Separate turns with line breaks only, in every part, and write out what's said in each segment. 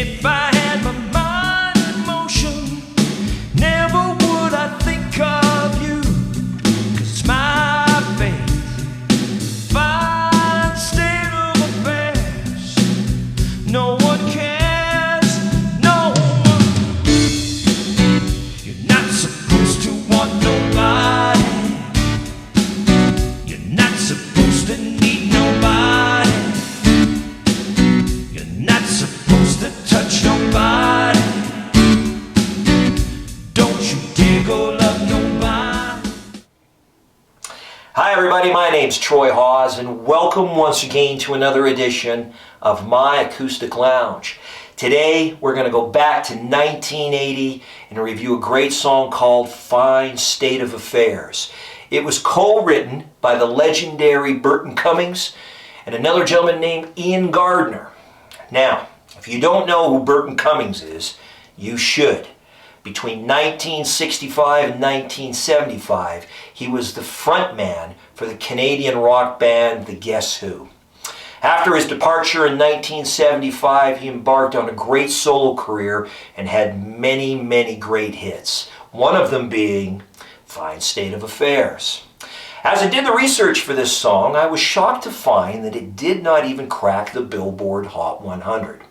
If I had my mind in motion, never would I think of you. 'Cause it's my fate, fine state of affairs. No one cares, no one. You're not supposed to want nobody. You're not supposed to need nobody. You're not supposed to touch nobody. Don't you dare go love nobody.
Hi everybody, my name's Troy Hawes and welcome once again to another edition of my Acoustic Lounge. Today we're going to go back to 1980 and review a great song called Fine State of Affairs. It was co-written by the legendary Burton Cummings and another gentleman named Ian Gardner. Now, if you don't know who Burton Cummings is, you should. Between 1965 and 1975, he was the frontman for the Canadian rock band The Guess Who. After his departure in 1975, he embarked on a great solo career and had many, many great hits. One of them being Fine State of Affairs. As I did the research for this song, I was shocked to find that it did not even crack the Billboard Hot 100.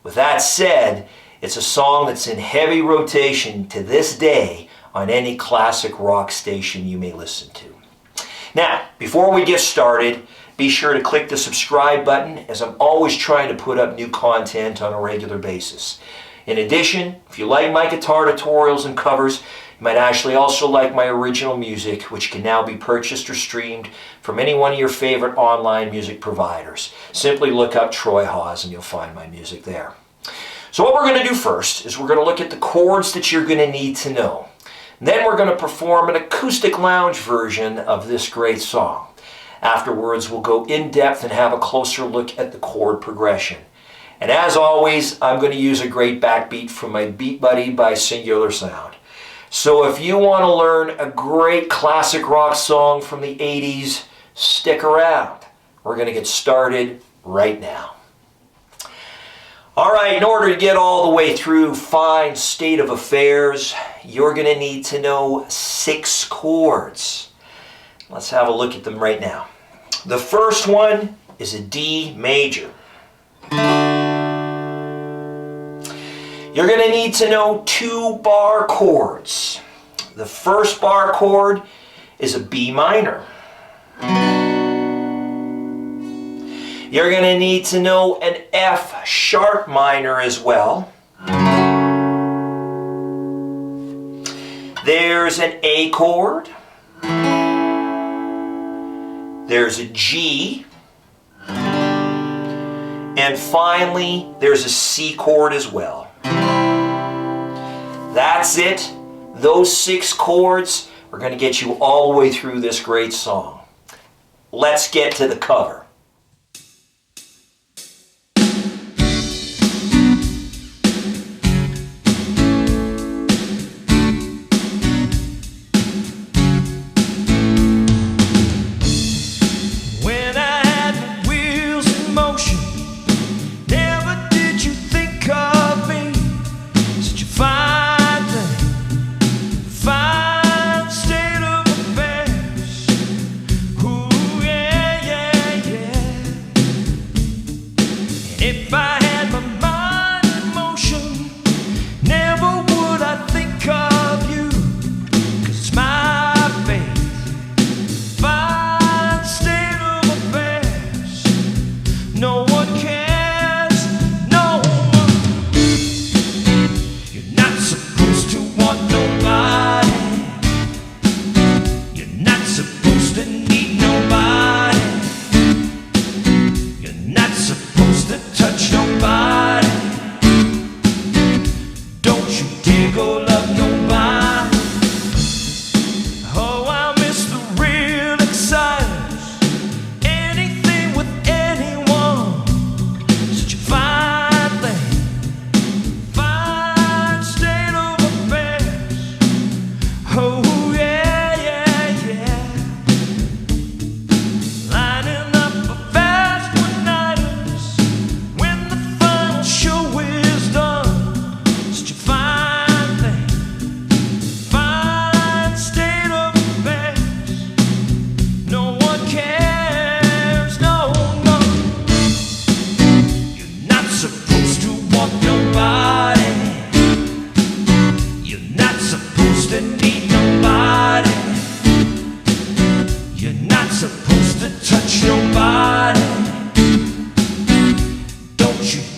With that said, it's a song that's in heavy rotation to this day on any classic rock station you may listen to. Now, before we get started, be sure to click the subscribe button, as I'm always trying to put up new content on a regular basis. In addition, if you like my guitar tutorials and covers, you might actually also like my original music, which can now be purchased or streamed from any one of your favorite online music providers. Simply look up Troy Hawes and you'll find my music there. So what we're going to do first is we're going to look at the chords that you're going to need to know. Then we're going to perform an acoustic lounge version of this great song. Afterwards, we'll go in depth and have a closer look at the chord progression. And as always, I'm going to use a great backbeat from my Beat Buddy by Singular Sound. So if you want to learn a great classic rock song from the 80s, stick around. We're going to get started right now. All right, in order to get all the way through Fine State of Affairs, you're going to need to know 6 chords. Let's have a look at them right now. The first one is a D major. You're going to need to know 2 bar chords. The first bar chord is a B minor. You're going to need to know an F sharp minor as well. There's an A chord. There's a G. And finally, there's a C chord as well. That's it. Those 6 chords are going to get you all the way through this great song. Let's get to the cover.
Fine state of affairs. Ooh, yeah, yeah, yeah.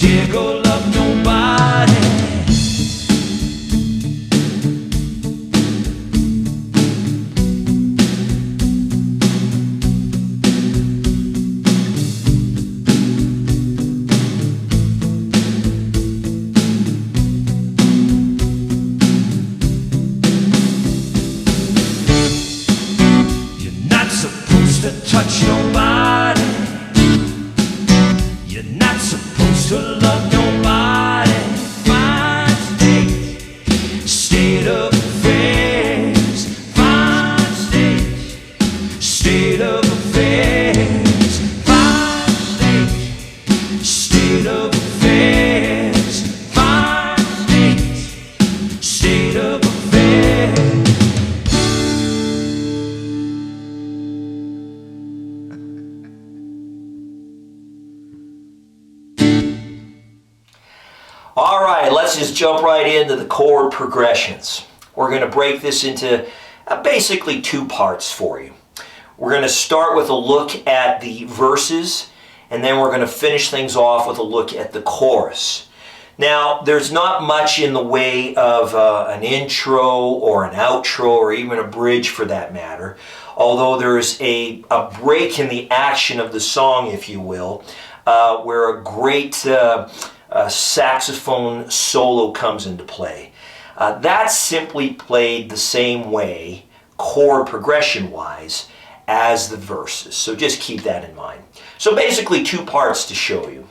dare go love nobody. Touch nobody. You're not supposed to love nobody. Fine state of affairs. Fine state of affairs. Fine state of affairs. Fine state of affairs.
All right, let's just jump right into the chord progressions. We're going to break this into basically two parts for you. We're going to start with a look at the verses, and then we're going to finish things off with a look at the chorus. Now, there's not much in the way of an intro or an outro or even a bridge for that matter, although there's a break in the action of the song, if you will, where a great saxophone solo comes into play. That's simply played the same way, chord progression wise, as the verses. So just keep that in mind. So basically two parts to show you.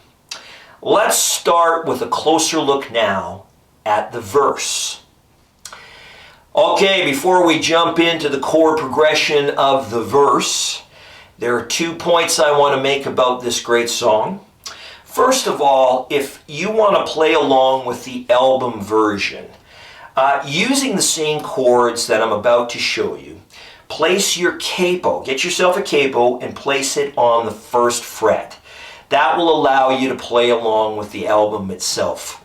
Let's start with a closer look now at the verse. Okay, before we jump into the chord progression of the verse, there are 2 points I want to make about this great song. First of all, if you want to play along with the album version, using the same chords that I'm about to show you, place your capo, get yourself a capo and place it on the 1st fret. That will allow you to play along with the album itself.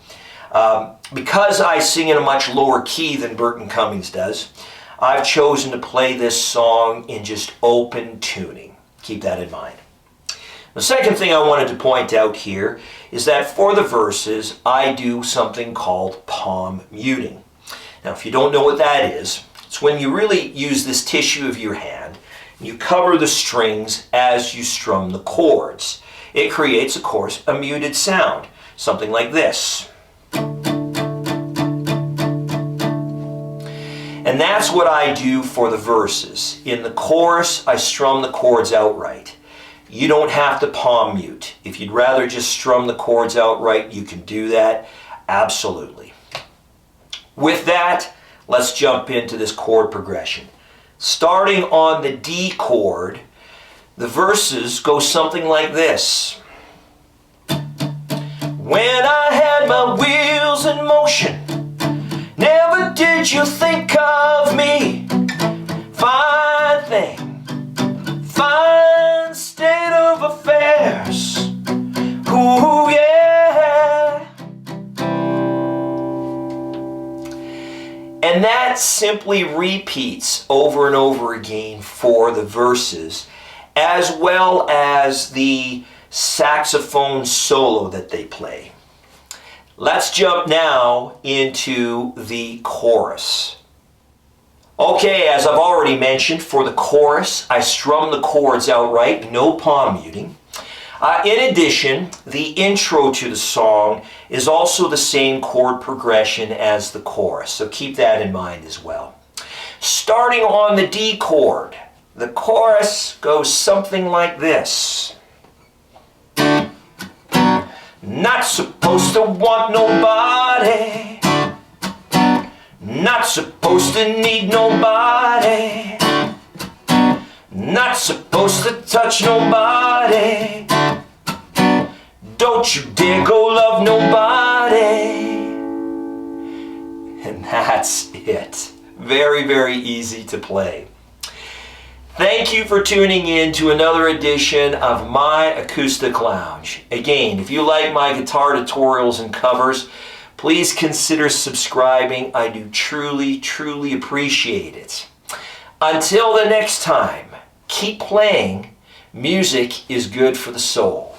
Because I sing in a much lower key than Burton Cummings does, I've chosen to play this song in just open tuning. Keep that in mind. The second thing I wanted to point out here is that for the verses, I do something called palm muting. Now, if you don't know what that is, it's when you really use this tissue of your hand and you cover the strings as you strum the chords. It creates, of course, a muted sound, something like this. And that's what I do for the verses. In the chorus, I strum the chords outright. You don't have to palm mute. If you'd rather just strum the chords outright, you can do that. Absolutely. With that, let's jump into this chord progression. Starting on the D chord, the verses go something like this. When I had my wheels in motion, never did you think of me. Fine thing, fine state of affairs. Ooh, yeah. And that simply repeats over and over again for the verses, as well as the saxophone solo that they play. Let's jump now into the chorus. Okay, as I've already mentioned, for the chorus, I strum the chords outright, no palm muting. In addition, the intro to the song is also the same chord progression as the chorus, so keep that in mind as well. Starting on the D chord, the chorus goes something like this. Not supposed to want nobody, not supposed to need nobody, not supposed to touch nobody, don't you dare go love nobody. And that's it. Very, very easy to play. Thank you for tuning in to another edition of my Acoustic Lounge. Again, if you like my guitar tutorials and covers, please consider subscribing. I do truly, truly appreciate it. Until the next time, keep playing. Music is good for the soul.